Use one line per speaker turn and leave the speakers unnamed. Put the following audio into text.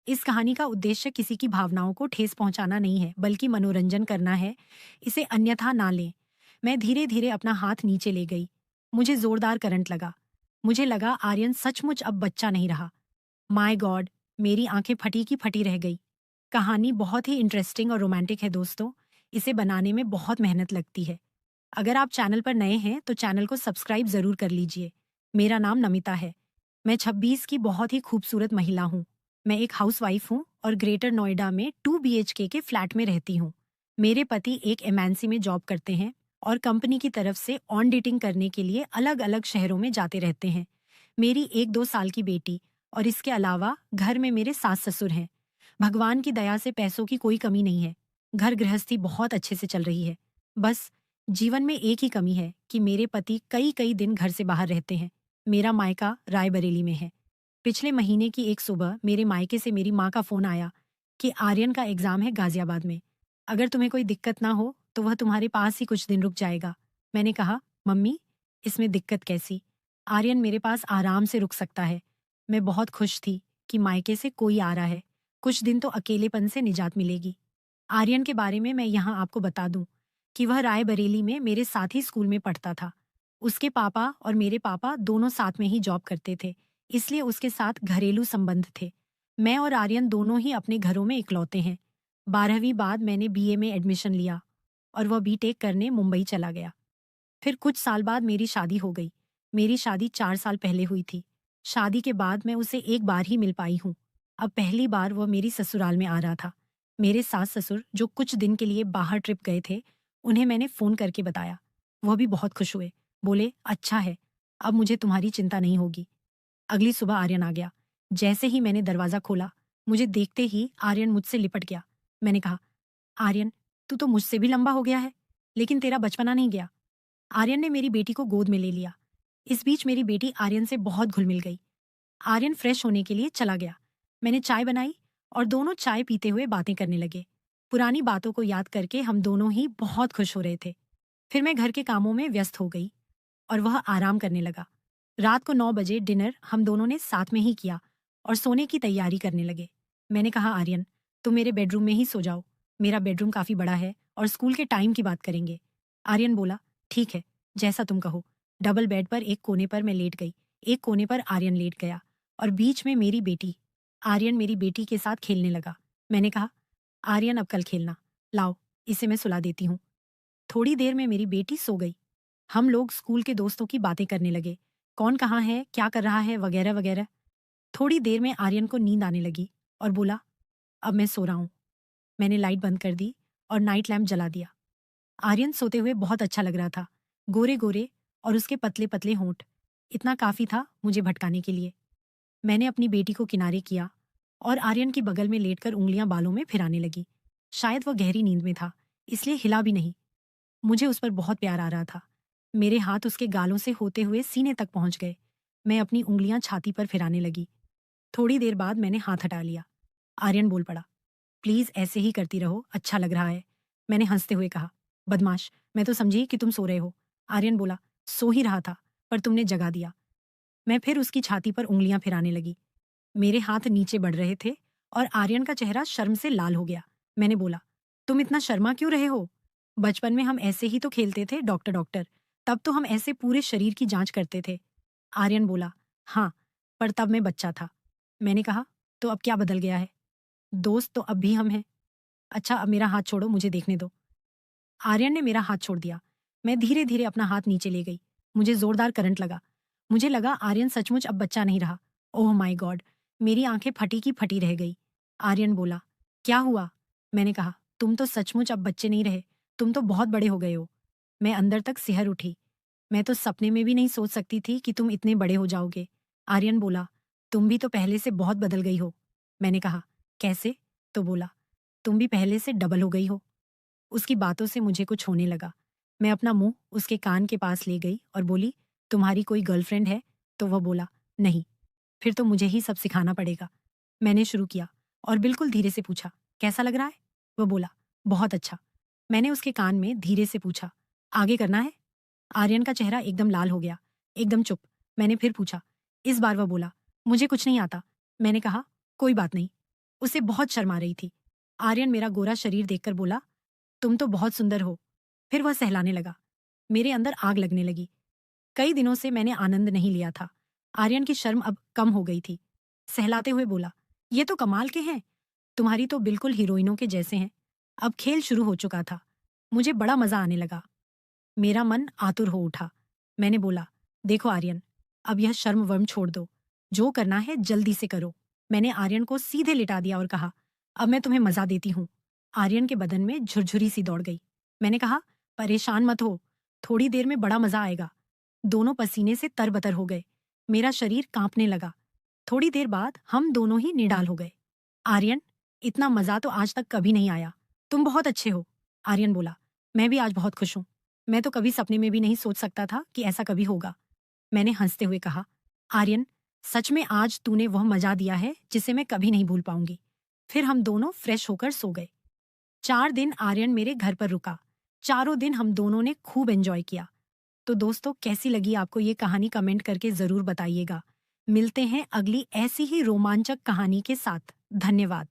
इस कहानी का उद्देश्य किसी की भावनाओं को ठेस पहुंचाना नहीं है, बल्कि मनोरंजन करना है। इसे अन्यथा ना लें। मैं धीरे-धीरे अपना हाथ नीचे ले गई। मुझे जोरदार करंट लगा। मुझे लगा आर्यन सचमुच अब बच्चा नहीं रहा। My God! मेरी आंखें फटी की फटी रह गई। कहानी बहुत ही इंटरेस्टिंग और रोमांटिक है दोस्तों। इसे बनाने में बहुत मेहनत लगती है। अगर आप चैनल पर नए हैं तो चैनल को सब्सक्राइब जरूर कर लीजिए। मेरा नाम नमिता है। मैं 26 की बहुत ही खूबसूरत महिला हूँ। मैं एक हाउसवाइफ हूँ और ग्रेटर नोएडा में 2 BHK के फ्लैट में रहती हूँ। मेरे पति एक एमएनसी में जॉब करते हैं और कंपनी की तरफ से ऑन डेटिंग करने के लिए अलग अलग शहरों में जाते रहते हैं। मेरी 1-2 साल की बेटी और इसके अलावा घर में मेरे सास ससुर हैं। भगवान की दया से पैसों की कोई कमी नहीं है। घर गृहस्थी बहुत अच्छे से चल रही है। बस जीवन में एक ही कमी है कि मेरे पति कई कई दिन घर से बाहर रहते हैं। मेरा मायका रायबरेली में है। पिछले महीने की एक सुबह मेरे मायके से मेरी माँ का फोन आया कि आर्यन का एग्जाम है गाजियाबाद में। अगर तुम्हें कोई दिक्कत ना हो तो वह तुम्हारे पास ही कुछ दिन रुक जाएगा। मैंने कहा, मम्मी, इसमें दिक्कत कैसी? आर्यन मेरे पास आराम से रुक सकता है। मैं बहुत खुश थी कि मायके से कोई आ रहा है। कुछ दिन तो अकेलेपन से निजात मिलेगी। आर्यन के बारे में मैं यहाँ आपको बता दूं कि वह रायबरेली में मेरे साथ ही स्कूल में पढ़ता था। उसके पापा और मेरे पापा दोनों साथ में ही जॉब करते थे, इसलिए उसके साथ घरेलू संबंध थे। मैं और आर्यन दोनों ही अपने घरों में इकलौते हैं। 12वीं बाद मैंने बीए में एडमिशन लिया और वह बीटेक करने मुंबई चला गया। फिर कुछ साल बाद मेरी शादी हो गई। मेरी शादी 4 साल पहले हुई थी। शादी के बाद मैं उसे एक बार ही मिल पाई हूँ। अब पहली बार वह मेरी ससुराल में आ रहा था। मेरे सास ससुर जो कुछ दिन के लिए बाहर ट्रिप गए थे, उन्हें मैंने फोन करके बताया। वह भी बहुत खुश हुए। बोले, अच्छा है, अब मुझे तुम्हारी चिंता नहीं होगी। अगली सुबह आर्यन आ गया। जैसे ही मैंने दरवाजा खोला, मुझे देखते ही आर्यन मुझसे लिपट गया। मैंने कहा, आर्यन, तू तो मुझसे भी लंबा हो गया है, लेकिन तेरा बचपना नहीं गया। आर्यन ने मेरी बेटी को गोद में ले लिया। इस बीच मेरी बेटी आर्यन से बहुत घुल मिल गई। आर्यन फ्रेश होने के लिए चला गया। मैंने चाय बनाई और दोनों चाय पीते हुए बातें करने लगे। पुरानी बातों को याद करके हम दोनों ही बहुत खुश हो रहे थे। फिर मैं घर के कामों में व्यस्त हो गई और वह आराम करने लगा। रात को 9 बजे डिनर हम दोनों ने साथ में ही किया और सोने की तैयारी करने लगे। मैंने कहा, आर्यन, तुम मेरे बेडरूम में ही सो जाओ। मेरा बेडरूम काफी बड़ा है और स्कूल के टाइम की बात करेंगे। आर्यन बोला, ठीक है, जैसा तुम कहो। डबल बेड पर एक कोने पर मैं लेट गई, एक कोने पर आर्यन लेट गया और बीच में मेरी बेटी। आर्यन मेरी बेटी के साथ खेलने लगा। मैंने कहा, आर्यन, अब कल खेलना। लाओ, इसे मैं सुला देती हूँ। थोड़ी देर में मेरी बेटी सो गई। हम लोग स्कूल के दोस्तों की बातें करने लगे। कौन कहाँ है, क्या कर रहा है, वगैरह वगैरह। थोड़ी देर में आर्यन को नींद आने लगी और बोला, अब मैं सो रहा हूँ। मैंने लाइट बंद कर दी और नाइट लैम्प जला दिया। आर्यन सोते हुए बहुत अच्छा लग रहा था। गोरे गोरे और उसके पतले पतले होंठ। इतना काफी था मुझे भटकाने के लिए। मैंने अपनी बेटी को किनारे किया और आर्यन की बगल में लेटकर उंगलियां बालों में फिराने लगी। शायद वह गहरी नींद में था, इसलिए हिला भी नहीं। मुझे उस पर बहुत प्यार आ रहा था। मेरे हाथ उसके गालों से होते हुए सीने तक पहुंच गए। मैं अपनी उंगलियां छाती पर फिराने लगी। थोड़ी देर बाद मैंने हाथ हटा लिया। आर्यन बोल पड़ा, प्लीज ऐसे ही करती रहो, अच्छा लग रहा है। मैंने हंसते हुए कहा, बदमाश, मैं तो समझी कि तुम सो रहे हो। आर्यन बोला, सो ही रहा था, पर तुमने जगा दिया। मैं फिर उसकी छाती पर उंगलियां फिराने लगी। मेरे हाथ नीचे बढ़ रहे थे और आर्यन का चेहरा शर्म से लाल हो गया। मैंने बोला, तुम इतना शर्मा क्यों रहे हो? बचपन में हम ऐसे ही तो खेलते थे, डॉक्टर डॉक्टर। तब तो हम ऐसे पूरे शरीर की जांच करते थे। आर्यन बोला, हाँ, पर तब मैं बच्चा था। मैंने कहा, तो अब क्या बदल गया है? दोस्त तो अब भी हम हैं। अच्छा, अब मेरा हाथ छोड़ो, मुझे देखने दो। आर्यन ने मेरा हाथ छोड़ दिया। मैं धीरे धीरे अपना हाथ नीचे ले गई। मुझे जोरदार करंट लगा। मुझे लगा आर्यन सचमुच अब बच्चा नहीं रहा। Oh my God! मेरी आंखें फटी की फटी रह गई। आर्यन बोला, क्या हुआ? मैंने कहा, तुम तो सचमुच अब बच्चे नहीं रहे। तुम तो बहुत बड़े हो गए हो। मैं अंदर तक सिहर उठी। मैं तो सपने में भी नहीं सोच सकती थी कि तुम इतने बड़े हो जाओगे। आर्यन बोला, तुम भी तो पहले से बहुत बदल गई हो। मैंने कहा, कैसे? तो बोला, तुम भी पहले से डबल हो गई हो। उसकी बातों से मुझे कुछ होने लगा। मैं अपना मुंह उसके कान के पास ले गई और बोली, तुम्हारी कोई गर्लफ्रेंड है? तो वह बोला, नहीं। फिर तो मुझे ही सब सिखाना पड़ेगा। मैंने शुरू किया और बिल्कुल धीरे से पूछा, कैसा लग रहा है? वह बोला, बहुत अच्छा। मैंने उसके कान में धीरे से पूछा, आगे करना है? आर्यन का चेहरा एकदम लाल हो गया, एकदम चुप। मैंने फिर पूछा। इस बार वह बोला, मुझे कुछ नहीं आता। मैंने कहा, कोई बात नहीं। उसे बहुत शर्म आ रही थी। आर्यन मेरा गोरा शरीर देखकर बोला, तुम तो बहुत सुंदर हो। फिर वह सहलाने लगा। मेरे अंदर आग लगने लगी। कई दिनों से मैंने आनंद नहीं लिया था। आर्यन की शर्म अब कम हो गई थी। सहलाते हुए बोला, ये तो कमाल के हैं। तुम्हारी तो बिल्कुल हीरोइनों के जैसे हैं। अब खेल शुरू हो चुका था। मुझे बड़ा मजा आने लगा। मेरा मन आतुर हो उठा। मैंने बोला, देखो आर्यन, अब यह शर्म वर्म छोड़ दो। जो करना है जल्दी से करो। मैंने आर्यन को सीधे लिटा दिया और कहा, अब मैं तुम्हें मजा देती हूँ। आर्यन के बदन में झुरझुरी सी दौड़ गई। मैंने कहा, परेशान मत हो, थोड़ी देर में बड़ा मजा आएगा। दोनों पसीने से तरबतर हो गए। मेरा शरीर कांपने लगा। थोड़ी देर बाद हम दोनों ही निडाल हो गए। आर्यन, इतना मजा तो आज तक कभी नहीं आया। तुम बहुत अच्छे हो। आर्यन बोला, मैं भी आज बहुत खुश हूं। मैं तो कभी सपने में भी नहीं सोच सकता था कि ऐसा कभी होगा। मैंने हंसते हुए कहा, आर्यन, सच में आज तूने वह मजा दिया है जिसे मैं कभी नहीं भूल पाऊंगी। फिर हम दोनों फ्रेश होकर सो गए। 4 दिन आर्यन मेरे घर पर रुका। चारों दिन हम दोनों ने खूब एंजॉय किया। तो दोस्तों, कैसी लगी आपको ये कहानी कमेंट करके जरूर बताइएगा। मिलते हैं अगली ऐसी ही रोमांचक कहानी के साथ। धन्यवाद।